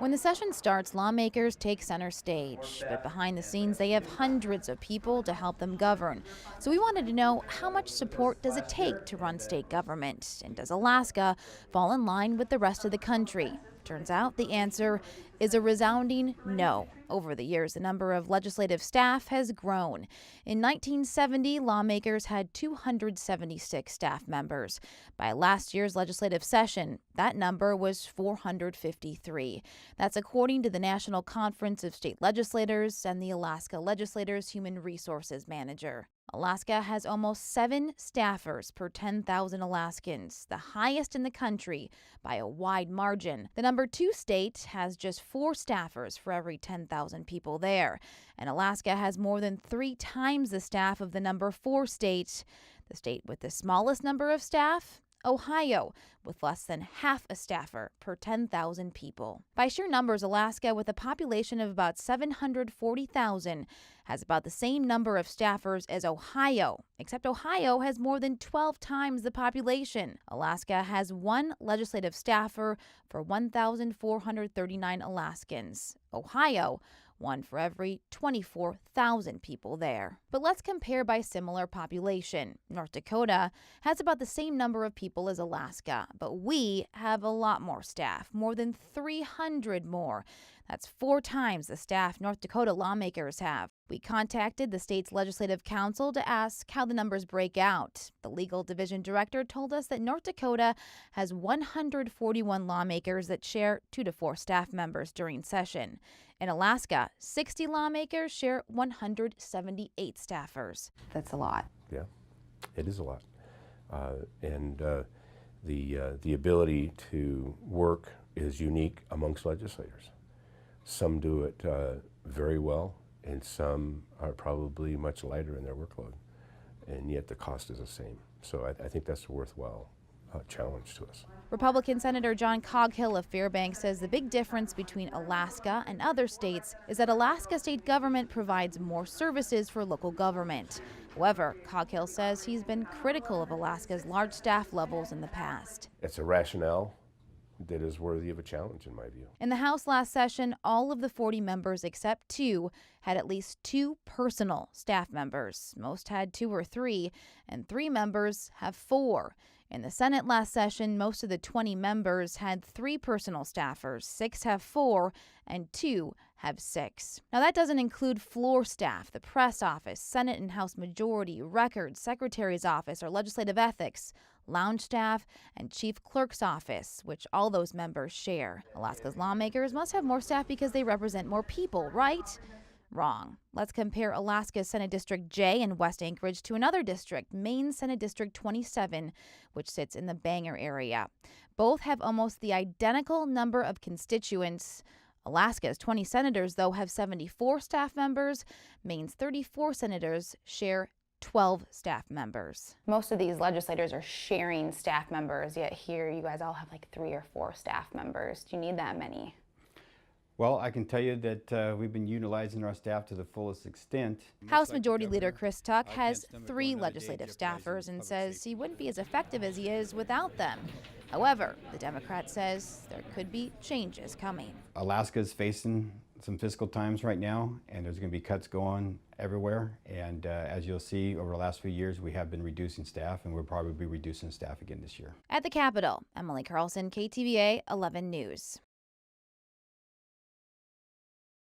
When the session starts, lawmakers take center stage, but behind the scenes they have hundreds of people to help them govern. So we wanted to know, how much support does it take to run state government, and does Alaska fall in line with the rest of the country? Turns out the answer is a resounding no. Over the years, the number of legislative staff has grown. In 1970, lawmakers had 276 staff members. By last year's legislative session, that number was 453. That's according to the National Conference of State Legislators and the Alaska Legislators' Human Resources Manager. Alaska has almost 7 staffers per 10,000 Alaskans, the highest in the country by a wide margin. The number 2 state has just 4 staffers for every 10,000 people there, and Alaska has more than 3 times the staff of the number 4 state. The state with the smallest number of staff? Ohio, with less than half a staffer per 10,000 people. By sheer numbers, Alaska, with a population of about 740,000, has about the same number of staffers as Ohio, except Ohio has more than 12 times the population. Alaska has 1 legislative staffer for 1,439 Alaskans. Ohio, 1 for every 24,000 people there. But let's compare by similar population. North Dakota has about the same number of people as Alaska, but we have a lot more staff, more than 300 more. That's 4 times the staff North Dakota lawmakers have. We contacted the state's legislative council to ask how the numbers break out. The legal division director told us that North Dakota has 141 lawmakers that share 2 to 4 staff members during session. In Alaska, 60 lawmakers share 178 staffers. That's a lot. Yeah, it is a lot. The ability to work is unique amongst legislators. Some do it very well, and some are probably much lighter in their workload, and yet the cost is the same. So I think that's a worthwhile challenge to us. Republican Senator John Coghill of Fairbanks says the big difference between Alaska and other states is that Alaska state government provides more services for local government. However, Coghill says he's been critical of Alaska's large staff levels in the past. It's a rationale that is worthy of a challenge, in my view. In the House last session, all of the 40 members except 2 had at least 2 personal staff members. Most had 2 or 3, and 3 members have 4. In the Senate last session, most of the 20 members had 3 personal staffers, 6 have 4, and 2 have 6. Now that doesn't include floor staff, the press office, Senate and House majority, records, secretary's office, or legislative ethics, lounge staff, and chief clerk's office, which all those members share. Alaska's lawmakers must have more staff because they represent more people, right? Wrong. Let's compare Alaska's Senate District J in West Anchorage to another district, Maine Senate District 27, which sits in the Bangor area. Both have almost the identical number of constituents. Alaska's 20 senators, though, have 74 staff members. Maine's 34 senators share 12 staff members. Most of these legislators are sharing staff members, yet here you guys all have like 3 or 4 staff members. Do you need that many? Well, I can tell you that we've been utilizing our staff to the fullest extent. House Majority Leader Chris Tuck has 3 legislative staffers and says he wouldn't be as effective as he is without them. However, the Democrat says there could be changes coming. Alaska is facing some fiscal times right now, and there's going to be cuts going everywhere. And as you'll see, over the last few years, we have been reducing staff, and we'll probably be reducing staff again this year. At the Capitol, Emily Carlson, KTVA 11 News.